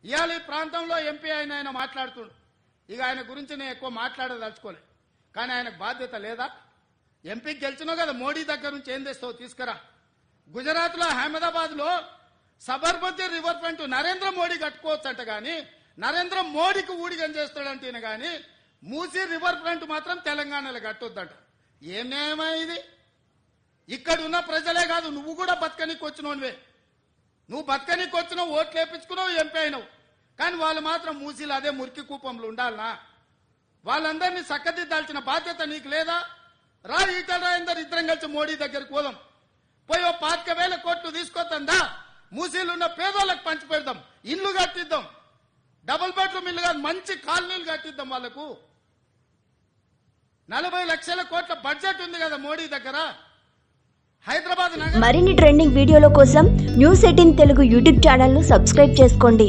ఇవాళ ఈ ప్రాంతంలో ఎంపీ అయిన ఆయన మాట్లాడుతుండు. ఇక ఆయన గురించి నేను ఎక్కువ మాట్లాడదలుచుకోలే, కానీ ఆయనకు బాధ్యత లేదా? ఎంపీకి గెలిచినావు కదా, మోడీ దగ్గర నుంచి ఏం తెస్తావు తీసుకురా. గుజరాత్లో అహ్మదాబాద్లో సబర్మతి రివర్ ఫ్రంట్ నరేంద్ర మోడీ కట్టుకోవచ్చు అంట, కానీ నరేంద్ర మోడీకి ఊడిగం చేస్తాడంటే కానీ మూసీ రివర్ ఫ్రంట్ మాత్రం తెలంగాణలో కట్టొద్దంట. ఏం న్యాయమా ఇది? ఇక్కడ ఉన్న ప్రజలే కాదు, నువ్వు కూడా బతకనీకి వచ్చినోనివే. నువ్వు బతకనీకి వచ్చినావు, ఓట్లు వేయించుకున్నావు, ఎంపీ అయినావు. కానీ వాళ్ళు మాత్రం మూసీలు అదే మురికి కూపంలో ఉండాలనా? వాళ్ళందరినీ చక్కదిద్దాల్సిన బాధ్యత నీకు లేదా? రా, ఈటల రాజేందర్ ఇద్దరం కలిసి మోడీ దగ్గరికి పోదాం. పోయి 25,000 కోట్లు తీసుకొద్దా, మూసీలు ఉన్న పేదోళ్ళకి పంచి పెడదాం, ఇల్లు కట్టిద్దాం, డబుల్ బెడ్రూమ్ ఇల్లు కాదు మంచి కాలనీలు కట్టిద్దాం. వాళ్లకు 40 లక్షల కోట్ల బడ్జెట్ ఉంది కదా మోడీ దగ్గర. హైదరాబాద్ మరిన్ని ట్రెండింగ్ వీడియోల కోసం న్యూస్ 18 తెలుగు యూట్యూబ్ ఛానల్ ను సబ్స్క్రైబ్ చేసుకోండి.